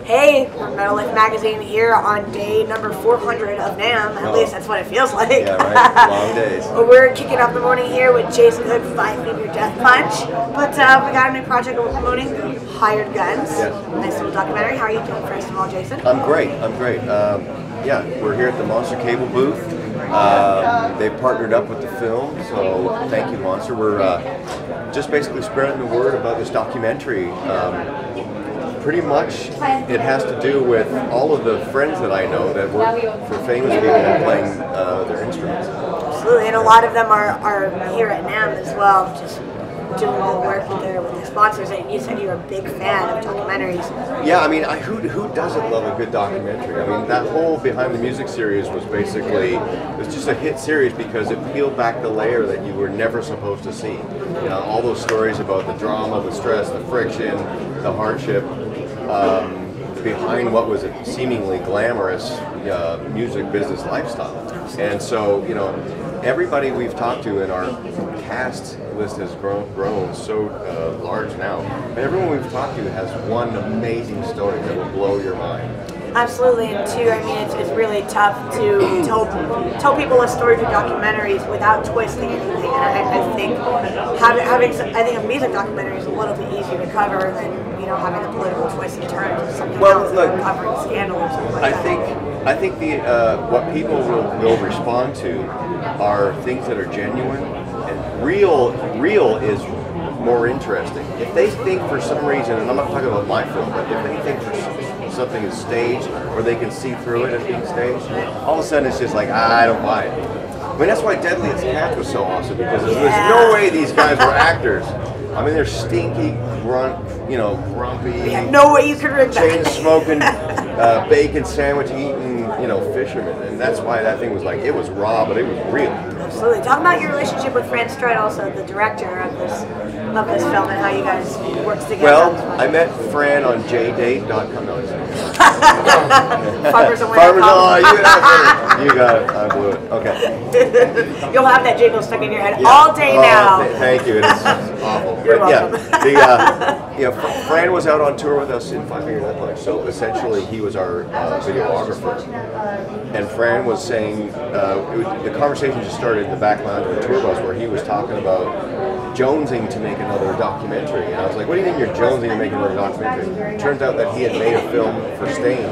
Hey, Metal Life Magazine here on day number 400 of NAMM. At least that's what it feels like. Yeah, right. Long days. We're kicking off the morning here with Jason Hood, 5 Finger Death Punch. But we got a new project we're promoting, Hired Guns. Yes. Nice little documentary. How are you doing, first of all, Jason? I'm great. Yeah, we're here at the Monster Cable booth. They partnered up with the film, so thank you, Monster. We're just basically spreading the word about this documentary. Pretty much it has to do with all of the friends that I know that work for famous people and playing their instruments. Absolutely, and a lot of them are here at NAMM as well, just doing the work with their sponsors. And you said you're a big fan of documentaries. Yeah, I mean, who doesn't love a good documentary? I mean, that whole Behind the Music series was basically, it was just a hit series because it peeled back the layer that you were never supposed to see. You know, all those stories about the drama, the stress, the friction, the hardship, behind what was a seemingly glamorous music business lifestyle. And so, you know, everybody we've talked to in our cast list has grown so large now. And everyone we've talked to has one amazing story that will blow your mind. Absolutely, and two, I mean, it's really tough to tell people a story through documentaries without twisting anything. And I think having a music documentary is a little bit easier to cover than having the political twists and turns of something else, like covering scandal or something like that. I think the what people will respond to are things that are genuine, and real is more interesting. If they think for some reason, and I'm not talking about my film, but if they think for something is staged or they can see through it as being staged, all of a sudden it's just like, I don't buy it. I mean, that's why Deadliest Catch was so awesome, because there's no way these guys were actors. I mean, they're stinky, grumpy, no way you could rig that. Chain smoking, bacon sandwich eating, fishermen, and that's why that thing was like, it was raw, but it was real. Absolutely. Talk about your relationship with Francesco Strine, also the director of this film, and how you guys worked together. Well, I met Fran on jdate.com. No, Farmers you got it. I blew it. Okay. You'll have that jingle stuck in your head all day now. Thank you. It's awful. You're welcome. Fran was out on tour with us in 5 Finger Death Punch, so essentially he was our videographer. And Fran was saying, the conversation just started in the back lounge of the tour bus where he was talking about jonesing to make another documentary. And I was like, what do you mean you're jonesing to make another documentary? Turns out that he had made a film for Stain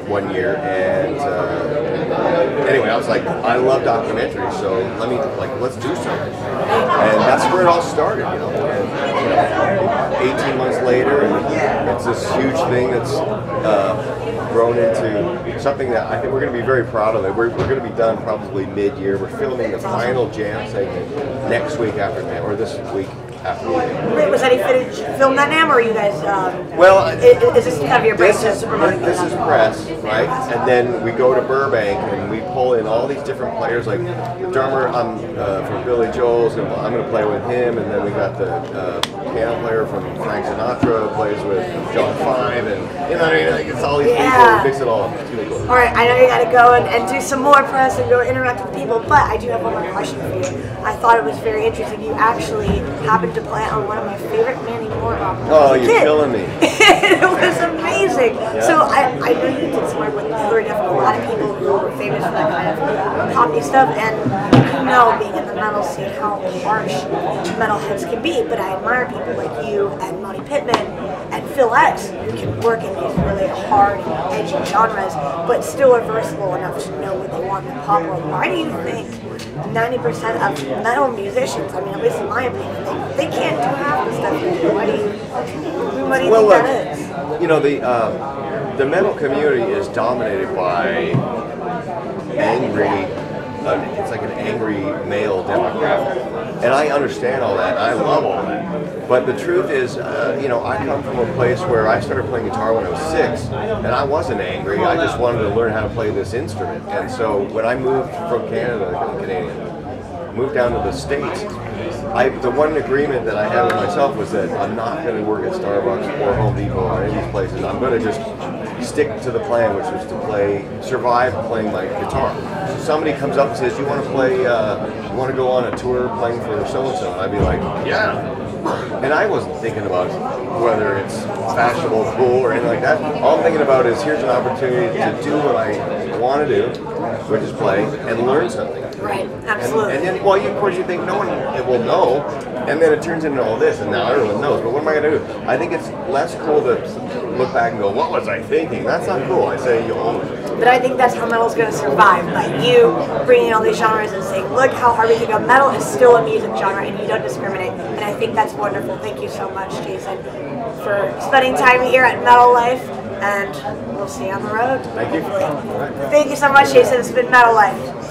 one year, and anyway, I was like, I love documentaries, so let's do something. And that's where it all started, And 18 months later, it's this huge thing that's grown into something that I think we're going to be very proud of. We're going to be done probably mid-year. We're filming the final jam segment next week after NAMM, or this week after NAMM. Wait, was that filmed that NAMM, or are you guys? Well, is this kind of your this is press, right? And then we go to Burbank and we pull in all these different players. Like the drummer, I'm from Billy Joel's, and I'm going to play with him. And then we got the piano player from Frank Sinatra plays with John Five, and it's all these people. We mix it all up. It's really cool. All right, I know you got to go and do some more press and go interact with people, but I do have one more question for you. I thought it was very interesting. You actually happened to play on one of my favorite Manny Moore albums. Oh, you're killing me. It was amazing. Yeah. So I know you did some work with definitely a lot of people who were famous for that kind of poppy stuff, and being in the metal scene, how harsh metalheads can be, but I admire people like you and Monty Pittman and Phil X, who can work in these really hard and edgy genres, but still are versatile enough to know what they want in the pop world. Why do you think 90% of metal musicians, I mean, at least in my opinion, they can't do half the stuff they do? What do you think that is? The metal community is dominated by angry, it's like an angry male demographic. And I understand all that, I love all that. But the truth is, I come from a place where I started playing guitar when I was 6, and I wasn't angry, I just wanted to learn how to play this instrument. And so when I moved from Canada, I'm Canadian, moved down to the States, the one agreement that I had with myself was that I'm not going to work at Starbucks or Home Depot or any of these places. I'm going to just stick to the plan, which was to survive playing my guitar. So somebody comes up and says, "You want to play? You want to go on a tour playing for so and so?" And I'd be like, "Yeah." And I wasn't thinking about whether it's fashionable, cool, or anything like that. All I'm thinking about is here's an opportunity to do what I want to do, which is play and learn something. Right, absolutely. And then, well, of course, you think no one will know, and then it turns into all this, and now everyone knows. But what am I going to do? I think it's less cool to look back and go, what was I thinking? That's not cool. I say you own it. But I think that's how metal's going to survive. By you bringing all these genres and saying, look how hard we can go. Metal is still a music genre, and you don't discriminate. And I think that's wonderful. Thank you so much, Jason, for spending time here at Metal Life. And we'll see you on the road. Thank you. Thank you so much, Jason. It's been Metal Life.